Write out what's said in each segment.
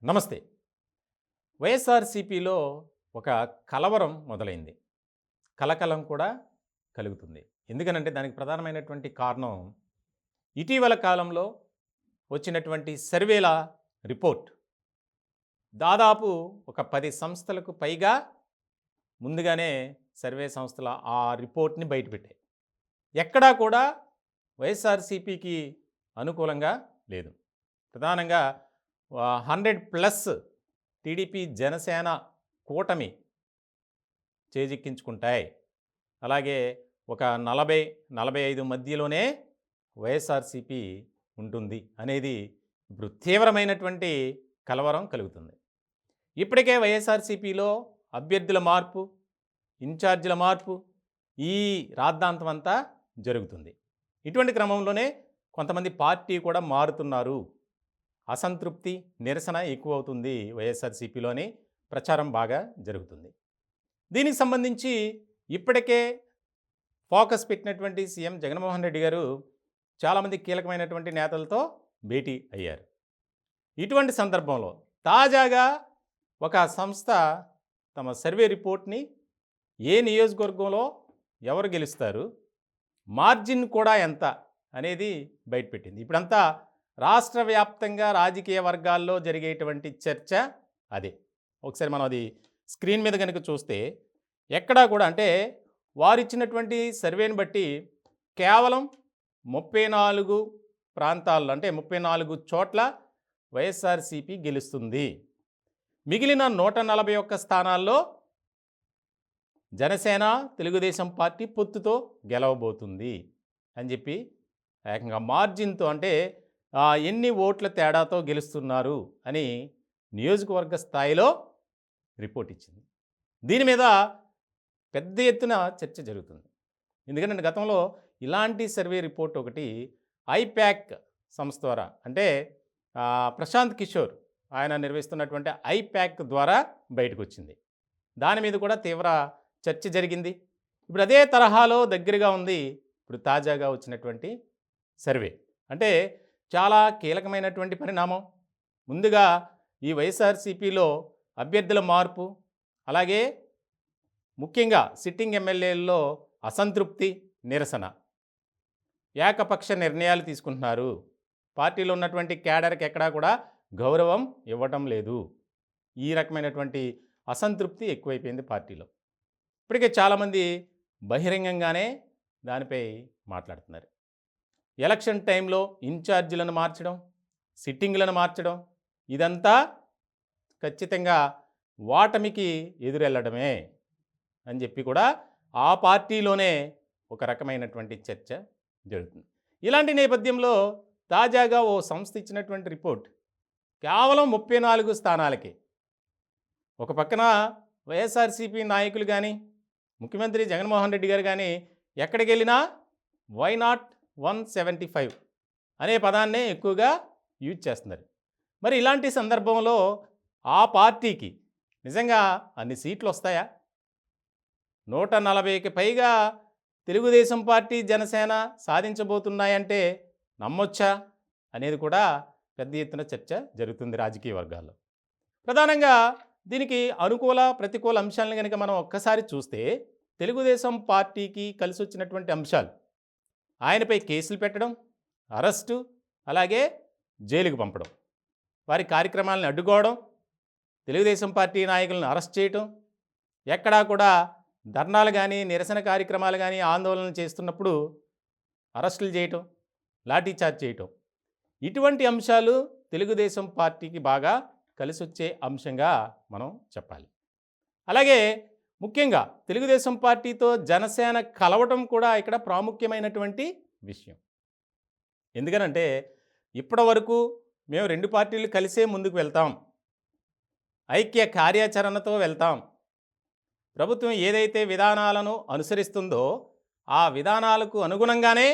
నమస్తే. వైఎస్ఆర్‌సీపీలో ఒక కలవరం మొదలైంది. కలకలం కూడా కలుగుతుంది. ఎందుకనంటే దానికి ప్రధానమైనటువంటి కారణం ఇటీవల కాలంలో వచ్చినటువంటి సర్వేల రిపోర్ట్. దాదాపు ఒక 10 సంస్థలకు పైగా ముందుగానే సర్వే సంస్థల ఆ రిపోర్ట్‌ని బయటపెట్టాయి. ఎక్కడా కూడా వైఎస్ఆర్‌సీపీకి అనుకూలంగా లేదు. ప్రధానంగా 100+ టీడీపీ, జనసేన కూటమి చేజిక్కించుకుంటాయి. అలాగే ఒక 40-45 మధ్యలోనే వైఎస్ఆర్‌సీపీ ఉంటుంది అనేది ఇప్పుడు తీవ్రమైనటువంటి కలవరం కలుగుతుంది. ఇప్పటికే వైఎస్ఆర్‌సీపీలో అభ్యర్థుల మార్పు, ఇన్ఛార్జీల మార్పు ఈ రాద్ధాంతం అంతా జరుగుతుంది. ఇటువంటి క్రమంలోనే కొంతమంది పార్టీ కూడా మారుతున్నారు. అసంతృప్తి, నిరసన ఎక్కువవుతుంది వైఎస్ఆర్‌సీపీలోని ప్రచారం బాగా జరుగుతుంది. దీనికి సంబంధించి ఇప్పటికే ఫోకస్ పెట్టినటువంటి సీఎం జగన్మోహన్ రెడ్డి గారు చాలామంది కీలకమైనటువంటి నేతలతో భేటీ అయ్యారు. ఇటువంటి సందర్భంలో తాజాగా ఒక సంస్థ తమ సర్వే రిపోర్ట్‌ని ఏ నియోజకవర్గంలో ఎవరు గెలుస్తారు, మార్జిన్ కూడా ఎంత అనేది బయటపెట్టింది. ఇప్పుడంతా రాష్ట్ర వ్యాప్తంగా రాజకీయ వర్గాల్లో జరిగేటువంటి చర్చ అదే. ఒకసారి మనం అది స్క్రీన్ మీద కనుక చూస్తే ఎక్కడా కూడా అంటే వారిచ్చినటువంటి సర్వేని బట్టి కేవలం 34 ప్రాంతాల్లో అంటే 34 చోట్ల వైఎస్ఆర్‌సీపీ గెలుస్తుంది. మిగిలిన 141 స్థానాల్లో జనసేన, తెలుగుదేశం పార్టీ పొత్తుతో గెలవబోతుంది అని చెప్పి ఏకంగా మార్జిన్తో అంటే ఎన్ని ఓట్ల తేడాతో గెలుస్తున్నారు అని నియోజకవర్గ స్థాయిలో రిపోర్ట్ ఇచ్చింది. దీని మీద పెద్ద ఎత్తున చర్చ జరుగుతుంది. ఎందుకంటే గతంలో ఇలాంటి సర్వే రిపోర్ట్ ఒకటి ఐప్యాక్ సంస్థ ద్వారా అంటే ప్రశాంత్ కిషోర్ ఆయన నిర్వహిస్తున్నటువంటి ఐప్యాక్ ద్వారా బయటకు వచ్చింది. దాని మీద కూడా తీవ్ర చర్చ జరిగింది. ఇప్పుడు అదే తరహాలో దగ్గరగా ఉంది ఇప్పుడు తాజాగా వచ్చినటువంటి సర్వే. అంటే చాలా కీలకమైనటువంటి పరిణామం. ముందుగా ఈ వైఎస్ఆర్‌సీపీలో అభ్యర్థుల మార్పు, అలాగే ముఖ్యంగా సిట్టింగ్ ఎమ్మెల్యేల్లో అసంతృప్తి, నిరసన. ఏకపక్ష నిర్ణయాలు తీసుకుంటున్నారు. పార్టీలో ఉన్నటువంటి క్యాడర్కి ఎక్కడా కూడా గౌరవం ఇవ్వటం లేదు. ఈ రకమైనటువంటి అసంతృప్తి ఎక్కువైపోయింది పార్టీలో. ఇప్పటికే చాలామంది బహిరంగంగానే దానిపై మాట్లాడుతున్నారు. ఎలక్షన్ టైంలో ఇన్ఛార్జీలను మార్చడం, సిట్టింగ్లను మార్చడం ఇదంతా ఖచ్చితంగా ఓటమికి ఎదురెళ్ళడమే అని చెప్పి కూడా ఆ పార్టీలోనే ఒక రకమైనటువంటి చర్చ జరుగుతుంది. ఇలాంటి నేపథ్యంలో తాజాగా ఓ సంస్థ ఇచ్చినటువంటి రిపోర్ట్ కేవలం 34 స్థానాలకి. ఒక పక్కన వైఎస్ఆర్‌సీపీ నాయకులు కానీ, ముఖ్యమంత్రి జగన్మోహన్ రెడ్డి గారు కానీ ఎక్కడికి వెళ్ళినా వై నాట్ 175 అనే పదాన్నే ఎక్కువగా యూజ్ చేస్తున్నారు. మరి ఇలాంటి సందర్భంలో ఆ పార్టీకి నిజంగా అన్ని సీట్లు వస్తాయా? 140కి పైగా తెలుగుదేశం పార్టీ, జనసేన సాధించబోతున్నాయంటే నమ్మొచ్చా అనేది కూడా పెద్ద ఎత్తున చర్చ జరుగుతుంది రాజకీయ వర్గాల్లో. ప్రధానంగా దీనికి అనుకూల, ప్రతికూల అంశాలను కనుక మనం ఒక్కసారి చూస్తే తెలుగుదేశం పార్టీకి కలిసి వచ్చినటువంటి అంశాలు ఆయనపై కేసులు పెట్టడం, అరెస్టు, అలాగే జైలుకు పంపడం, వారి కార్యక్రమాలను అడ్డుకోవడం, తెలుగుదేశం పార్టీ నాయకులను అరెస్ట్ చేయటం, ఎక్కడా కూడా ధర్నాలు కానీ, నిరసన కార్యక్రమాలు కానీ, ఆందోళనలు చేస్తున్నప్పుడు అరెస్టులు చేయటం, లాఠీచార్జ్ చేయటం, ఇటువంటి అంశాలు తెలుగుదేశం పార్టీకి బాగా కలిసి వచ్చే అంశంగా మనం చెప్పాలి. అలాగే ముఖ్యంగా తెలుగుదేశం పార్టీతో జనసేన కలవటం కూడా ఇక్కడ ప్రాముఖ్యమైనటువంటి విషయం. ఎందుకనంటే ఇప్పటి వరకు మేము 2 పార్టీలు కలిసే ముందుకు వెళ్తాం, ఐక్య కార్యాచరణతో వెళ్తాం, ప్రభుత్వం ఏదైతే విధానాలను అనుసరిస్తుందో ఆ విధానాలకు అనుగుణంగానే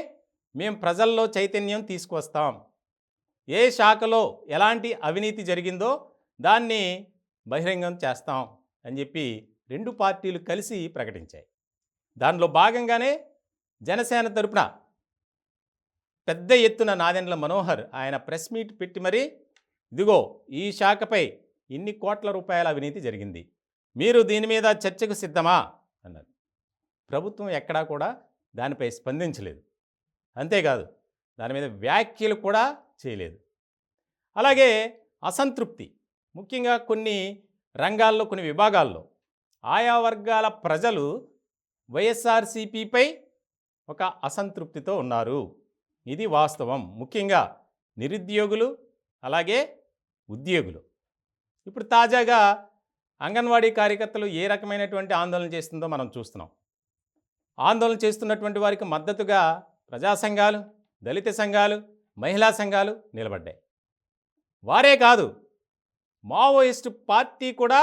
మేము ప్రజల్లో చైతన్యం తీసుకువస్తాం, ఏ శాఖలో ఎలాంటి అవినీతి జరిగిందో దాన్ని బహిరంగం చేస్తాం అని చెప్పి 2 పార్టీలు కలిసి ప్రకటించాయి. దానిలో భాగంగానే జనసేన తరపున పెద్ద ఎత్తున నాదెండ్ల మనోహర్ ఆయన ప్రెస్ మీట్ పెట్టి మరీ ఇదిగో ఈ శాఖపై ఇన్ని కోట్ల రూపాయల అవినీతి జరిగింది, మీరు దీని మీద చర్చకు సిద్ధమా అన్నారు. ప్రభుత్వం ఎక్కడా కూడా దానిపై స్పందించలేదు. అంతేకాదు దాని మీద వ్యాఖ్యలు కూడా చేయలేదు. అలాగే అసంతృప్తి, ముఖ్యంగా కొన్ని రంగాల్లో కొన్ని విభాగాల్లో ఆయా వర్గాల ప్రజలు వైఎస్ఆర్సీపీపై ఒక అసంతృప్తితో ఉన్నారు. ఇది వాస్తవం. ముఖ్యంగా నిరుద్యోగులు, అలాగే ఉద్యోగులు. ఇప్పుడు తాజాగా అంగన్వాడీ కార్యకర్తలు ఏ రకమైనటువంటి ఆందోళన చేస్తుందో మనం చూస్తున్నాం. ఆందోళన చేస్తున్నటువంటి వారికి మద్దతుగా ప్రజా సంఘాలు, దళిత సంఘాలు, మహిళా సంఘాలు నిలబడ్డాయి. వారే కాదు, మావోయిస్టు పార్టీ కూడా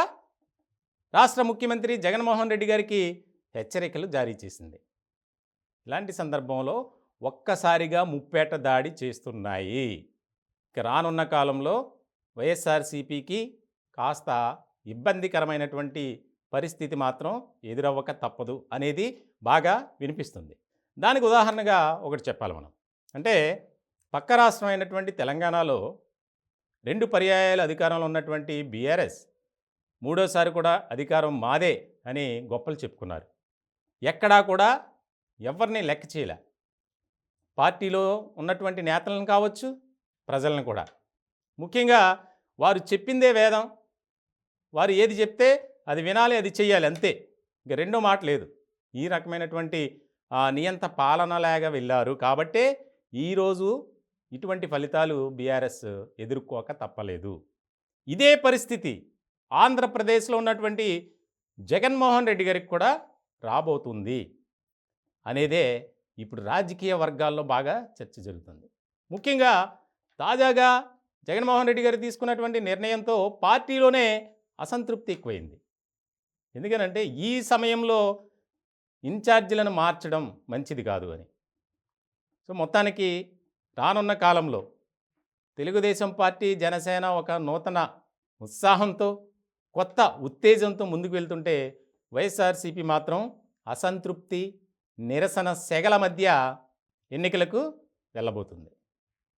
రాష్ట్ర ముఖ్యమంత్రి జగన్మోహన్ రెడ్డి గారికి హెచ్చరికలు జారీ చేసింది. ఇలాంటి సందర్భంలో ఒక్కసారిగా ముప్పేట దాడి చేస్తున్నాయి. ఇక రానున్న కాలంలో వైఎస్ఆర్సీపీకి కాస్త ఇబ్బందికరమైనటువంటి పరిస్థితి మాత్రం ఎదురవ్వక తప్పదు అనేది బాగా వినిపిస్తుంది. దానికి ఉదాహరణగా ఒకటి చెప్పాలి మనం. అంటే పక్క రాష్ట్రం అయినటువంటి తెలంగాణలో 2 పర్యాయాలు అధికారంలో ఉన్నటువంటి బీఆర్ఎస్ మూడోసారి కూడా అధికారం మాదే అని గొప్పలు చెప్పుకున్నారు. ఎక్కడా కూడా ఎవరిని లెక్క చేయలే. పార్టీలో ఉన్నటువంటి నేతలను కావచ్చు, ప్రజలను కూడా. ముఖ్యంగా వారు చెప్పిందే వేదం, వారు ఏది చెప్తే అది వినాలి, అది చెయ్యాలి, అంతే. ఇక రెండో మాట లేదు. ఈ రకమైనటువంటి నియంత పాలనలాగా వెళ్ళారు. కాబట్టే ఈరోజు ఇటువంటి ఫలితాలు బీఆర్ఎస్ ఎదుర్కోక తప్పలేదు. ఇదే పరిస్థితి ఆంధ్రప్రదేశ్లో ఉన్నటువంటి జగన్మోహన్ రెడ్డి గారికి కూడా రాబోతుంది అనేదే ఇప్పుడు రాజకీయ వర్గాల్లో బాగా చర్చ జరుగుతుంది. ముఖ్యంగా తాజాగా జగన్మోహన్ రెడ్డి గారు తీసుకున్నటువంటి నిర్ణయంతో పార్టీలోనే అసంతృప్తి ఎక్కువైంది. ఎందుకనంటే ఈ సమయంలో ఇన్ఛార్జీలను మార్చడం మంచిది కాదు అని. సో మొత్తానికి రానున్న కాలంలో తెలుగుదేశం పార్టీ, జనసేన ఒక నూతన ఉత్సాహంతో, కొత్త ఉత్తేజంతో ముందుకు వెళ్తుంటే వైఎస్ఆర్సీపీ మాత్రం అసంతృప్తి, నిరసన సెగల మధ్య ఎన్నికలకు వెళ్ళబోతుంది.